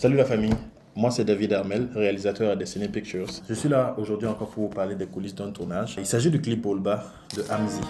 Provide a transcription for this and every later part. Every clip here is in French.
Salut la famille, moi c'est David Armel, réalisateur à Destiny Pictures. Je suis là aujourd'hui encore pour vous parler des coulisses d'un tournage. Il s'agit du clip Bolba de Hamzy.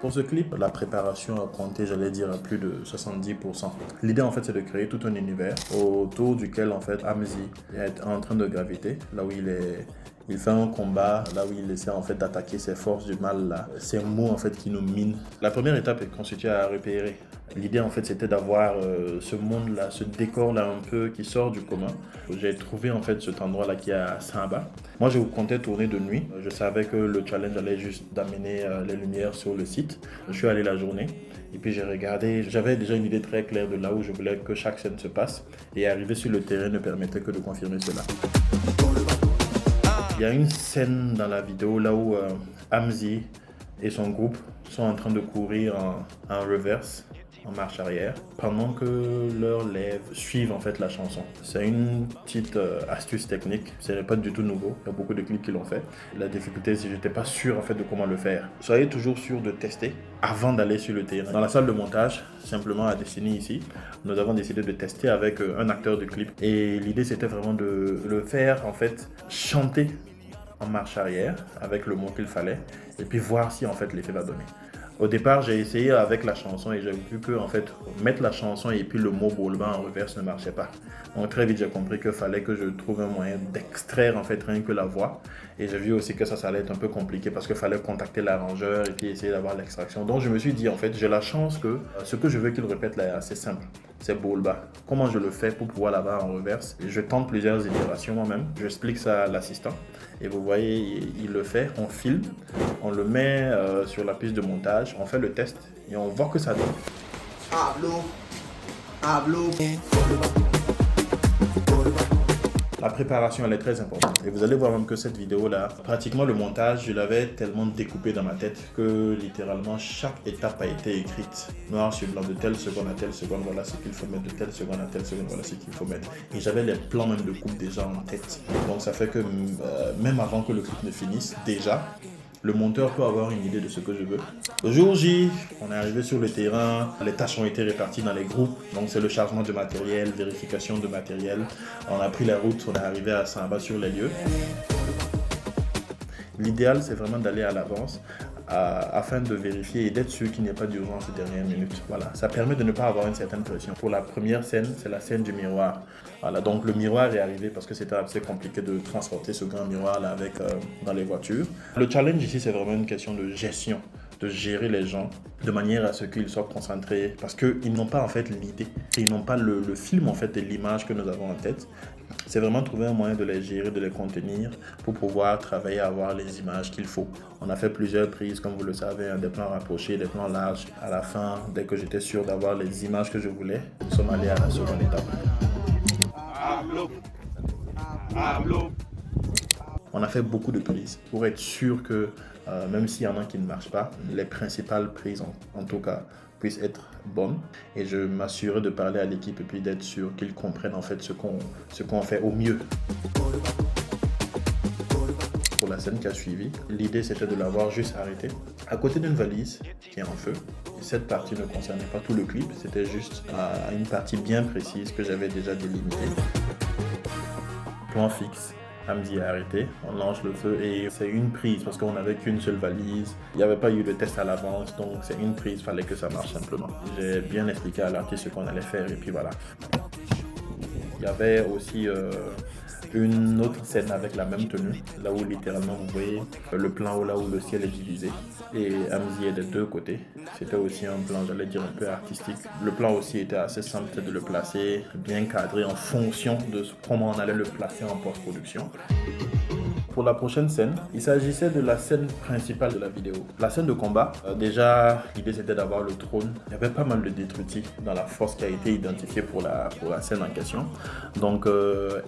Pour ce clip, la préparation a compté, j'allais dire, à plus de 70%. L'idée en fait c'est de créer tout un univers autour duquel en fait Hamzy est en train de graviter, là où il fait un combat, là où il essaie en fait d'attaquer ses forces du mal, là, ces mots en fait qui nous minent. La première étape est constituée à repérer. L'idée en fait c'était d'avoir ce monde là, ce décor là un peu qui sort du commun. J'ai trouvé en fait cet endroit là qui est à Saint-Aba. Moi je comptais tourner de nuit. Je savais que le challenge allait juste d'amener les lumières sur le site. Je suis allé la journée et puis j'ai regardé. J'avais déjà une idée très claire de là où je voulais que chaque scène se passe et arriver sur le terrain ne permettait que de confirmer cela. Il y a une scène dans la vidéo là où Hamzy et son groupe sont en train de courir en reverse, en marche arrière, pendant que leurs lèvres suivent en fait la chanson. C'est une petite astuce technique, ce n'est pas du tout nouveau, il y a beaucoup de clips qui l'ont fait. La difficulté c'est que je n'étais pas sûr en fait de comment le faire. Soyez toujours sûr de tester avant d'aller sur le terrain. Dans la salle de montage, simplement à Destiny ici, nous avons décidé de tester avec un acteur de clip et l'idée c'était vraiment de le faire en fait chanter en marche arrière avec le mot qu'il fallait et puis voir si en fait l'effet va donner. Au départ, j'ai essayé avec la chanson et j'ai vu que en fait, mettre la chanson et puis le mot Bolba en reverse ne marchait pas. Donc très vite, j'ai compris qu'il fallait que je trouve un moyen d'extraire en fait rien que la voix. Et j'ai vu aussi que ça allait être un peu compliqué parce qu'il fallait contacter l'arrangeur et puis essayer d'avoir l'extraction. Donc je me suis dit en fait, j'ai la chance que ce que je veux qu'il répète là est assez simple. C'est Bolba. Comment je le fais pour pouvoir l'avoir en reverse? Je tente plusieurs itérations moi-même. J'explique ça à l'assistant. Et vous voyez, il le fait. On filme, on le met sur la piste de montage, on fait le test et on voit que ça donne. Hablo. La préparation elle est très importante et vous allez voir même que cette vidéo là, pratiquement le montage je l'avais tellement découpé dans ma tête que littéralement chaque étape a été écrite noir sur blanc, de telle seconde à telle seconde, voilà ce qu'il faut mettre, de telle seconde à telle seconde, voilà ce qu'il faut mettre. Et j'avais les plans même de coupe déjà en tête. Donc ça fait que même avant que le clip ne finisse, déjà, le monteur peut avoir une idée de ce que je veux. Le jour J, on est arrivé sur le terrain, les tâches ont été réparties dans les groupes, donc c'est le chargement de matériel, vérification de matériel. On a pris la route, on est arrivé à Saint-Aba sur les lieux. L'idéal, c'est vraiment d'aller à l'avance afin de vérifier et d'être sûr qu'il n'y ait pas d'urgence aux dernières minutes. Voilà. Ça permet de ne pas avoir une certaine pression. Pour la première scène, c'est la scène du miroir. Voilà. Donc le miroir est arrivé parce que c'était assez compliqué de transporter ce grand miroir là avec dans les voitures. Le challenge ici, c'est vraiment une question de gestion, de gérer les gens de manière à ce qu'ils soient concentrés parce qu'ils n'ont pas en fait l'idée, ils n'ont pas le film en fait et l'image que nous avons en tête. C'est vraiment trouver un moyen de les gérer, de les contenir pour pouvoir travailler à avoir les images qu'il faut. On a fait plusieurs prises, comme vous le savez, des plans rapprochés, des plans larges. À la fin, dès que j'étais sûr d'avoir les images que je voulais, nous sommes allés à la seconde étape. On a fait beaucoup de prises pour être sûr que même s'il y en a qui ne marchent pas, les principales prises en tout cas puissent être bonnes. Et je m'assurais de parler à l'équipe et puis d'être sûr qu'ils comprennent en fait ce qu'on fait au mieux. Pour la scène qui a suivi, l'idée c'était de l'avoir juste arrêté à côté d'une valise qui est en feu. Et cette partie ne concernait pas tout le clip, c'était juste une partie bien précise que j'avais déjà délimitée. Plan fixe. Hamzy est arrêté, on lance le feu et c'est une prise parce qu'on n'avait qu'une seule valise. Il n'y avait pas eu de test à l'avance, donc c'est une prise, il fallait que ça marche simplement. J'ai bien expliqué à l'artiste ce qu'on allait faire et puis voilà. Il y avait aussi une autre scène avec la même tenue, là où littéralement vous voyez le plan là où le ciel est divisé et Hamzy est des deux côtés. C'était aussi un plan, j'allais dire un peu artistique. Le plan aussi était assez simple de le placer, bien cadré en fonction de comment on allait le placer en post-production. Pour la prochaine scène, il s'agissait de la scène principale de la vidéo. La scène de combat, déjà l'idée c'était d'avoir le trône. Il y avait pas mal de détritus dans la force qui a été identifiée pour la scène en question. Donc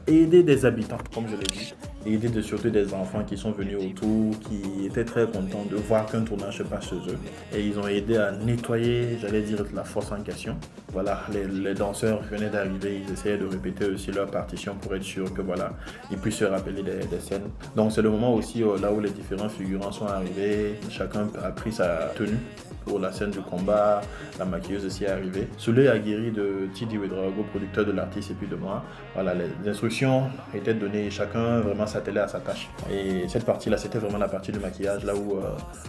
aider des habitants, comme je l'ai dit, aider surtout des enfants qui sont venus autour, qui étaient très contents de voir qu'un tournage se passe chez eux. Et ils ont aidé à nettoyer, j'allais dire, la force en question. Voilà, les danseurs venaient d'arriver, ils essayaient de répéter aussi leur partition pour être sûr que voilà, ils puissent se rappeler des scènes. Donc c'est le moment aussi là où les différents figurants sont arrivés, chacun a pris sa tenue Pour la scène du combat, la maquilleuse aussi est arrivée. Sous l'œil aguerri de Tidi Ouedraogo, producteur de l'artiste, et puis de moi, voilà, les instructions étaient données et chacun vraiment s'attelait à sa tâche. Et cette partie-là, c'était vraiment la partie du maquillage, là où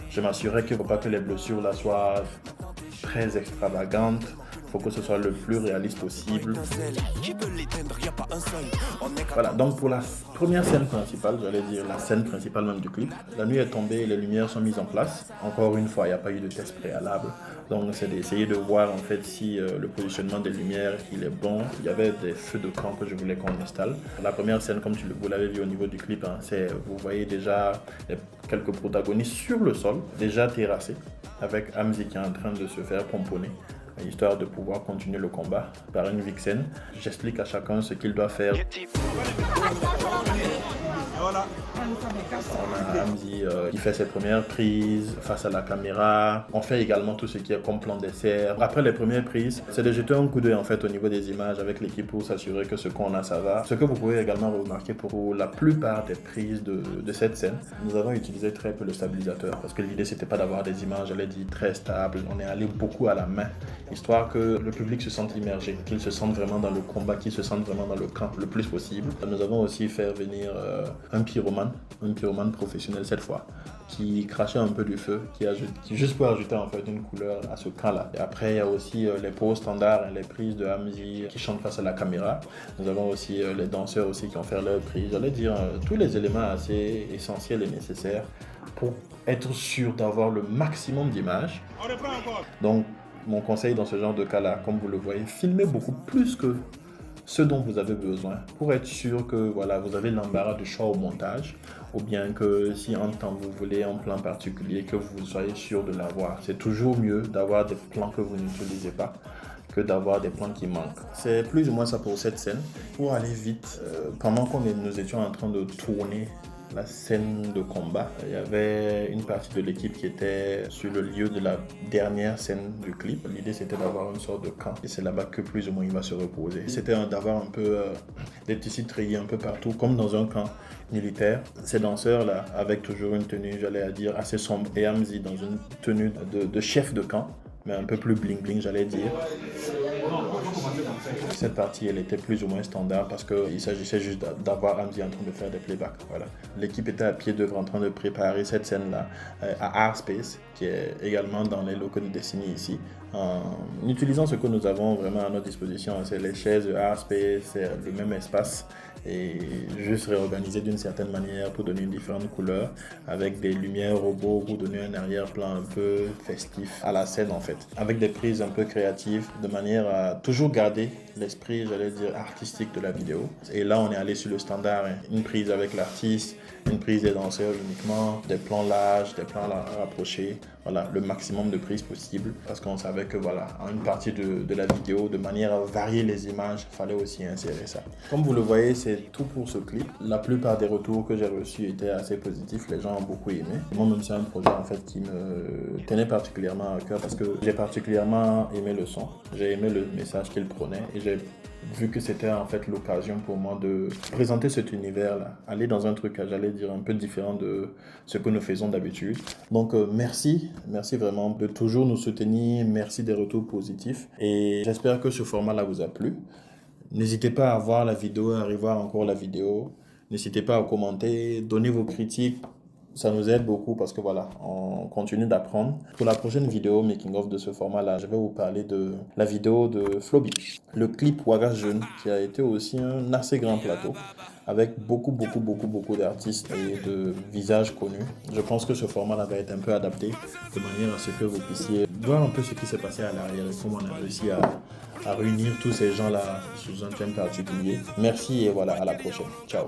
je m'assurais qu'il ne faut pas que les blessures là soient très extravagantes. Il faut que ce soit le plus réaliste possible. Voilà, donc pour la première scène principale, j'allais dire la scène principale même du clip, la nuit est tombée et les lumières sont mises en place. Encore une fois, il n'y a pas eu de test préalable. Donc c'est d'essayer de voir en fait si le positionnement des lumières il est bon. Il y avait des feux de camp que je voulais qu'on installe. La première scène, comme vous l'avez vu au niveau du clip, hein, c'est vous voyez déjà quelques protagonistes sur le sol, déjà terrassés, avec Hamzy qui est en train de se faire pomponner, histoire de pouvoir continuer le combat par une vixen. J'explique à chacun ce qu'il doit faire. On a Hamzy qui fait ses premières prises face à la caméra. On fait également tout ce qui est comme plan dessert. Après les premières prises, c'est de jeter un coup d'œil en fait au niveau des images avec l'équipe pour s'assurer que ce qu'on a ça va. Ce que vous pouvez également remarquer pour la plupart des prises de cette scène, nous avons utilisé très peu le stabilisateur parce que l'idée c'était pas d'avoir des images, j'allais dire très stables. On est allé beaucoup à la main, histoire que le public se sente immergé, qu'il se sente vraiment dans le combat, qu'il se sente vraiment dans le camp le plus possible. Nous avons aussi fait venir un pyromane professionnel cette fois, qui crachait un peu du feu, qui juste pour ajouter en fait une couleur à ce camp-là. Et après, il y a aussi les poses standards, les prises de Hamzy qui chantent face à la caméra. Nous avons aussi les danseurs aussi qui ont fait leur prise. J'allais dire tous les éléments assez essentiels et nécessaires pour être sûr d'avoir le maximum d'images. Donc, mon conseil dans ce genre de cas-là, comme vous le voyez, filmez beaucoup plus que ce dont vous avez besoin pour être sûr que voilà, vous avez l'embarras du choix au montage, ou bien que si en temps vous voulez un plan particulier, que vous soyez sûr de l'avoir. C'est toujours mieux d'avoir des plans que vous n'utilisez pas que d'avoir des plans qui manquent. C'est plus ou moins ça pour cette scène. Pour aller vite, pendant que nous étions en train de tourner la scène de combat, il y avait une partie de l'équipe qui était sur le lieu de la dernière scène du clip. L'idée c'était d'avoir une sorte de camp et c'est là-bas que plus ou moins il va se reposer. C'était d'avoir un peu des petits treillis un peu partout comme dans un camp militaire. Ces danseurs là avec toujours une tenue, j'allais dire assez sombre, et Hamzy dans une tenue de chef de camp mais un peu plus bling bling, j'allais dire. Cette partie, elle était plus ou moins standard parce qu'il s'agissait juste d'avoir Hamzy en train de faire des playbacks. Voilà. L'équipe était à pied d'œuvre en train de préparer cette scène-là à Art Space, qui est également dans les locaux de Destiny ici. En utilisant ce que nous avons vraiment à notre disposition, c'est les chaises de Art Space, c'est le même espace et juste réorganisé d'une certaine manière pour donner une différente couleur avec des lumières robots pour donner un arrière-plan un peu festif à la scène en fait, avec des prises un peu créatives de manière à toujours garder l'esprit, j'allais dire, artistique de la vidéo. Et là on est allé sur le standard, hein. Une prise avec l'artiste, une prise des danseurs uniquement, des plans larges, des plans rapprochés, voilà, le maximum de prises possible parce qu'on savait que voilà, en une partie de la vidéo, de manière à varier les images, il fallait aussi insérer ça. Comme vous le voyez, c'est tout pour ce clip. La plupart des retours que j'ai reçus étaient assez positifs, les gens ont beaucoup aimé. Moi-même, c'est un projet en fait qui me tenait particulièrement à cœur parce que j'ai particulièrement aimé le son, j'ai aimé le message qu'il prenait et j'ai vu que c'était en fait l'occasion pour moi de présenter cet univers-là, aller dans un truc, j'allais dire, un peu différent de ce que nous faisons d'habitude. Donc merci vraiment de toujours nous soutenir, merci des retours positifs et j'espère que ce format-là vous a plu. N'hésitez pas à voir la vidéo, à revoir encore la vidéo, n'hésitez pas à commenter, donner vos critiques. Ça nous aide beaucoup parce que voilà, on continue d'apprendre. Pour la prochaine vidéo making of de ce format-là, je vais vous parler de la vidéo de Flobi, le clip Ouaga Jeune, qui a été aussi un assez grand plateau avec beaucoup d'artistes et de visages connus. Je pense que ce format-là va être un peu adapté de manière à ce que vous puissiez voir un peu ce qui s'est passé à l'arrière et comment on a réussi à réunir tous ces gens-là sous un thème particulier. Merci et voilà, à la prochaine. Ciao.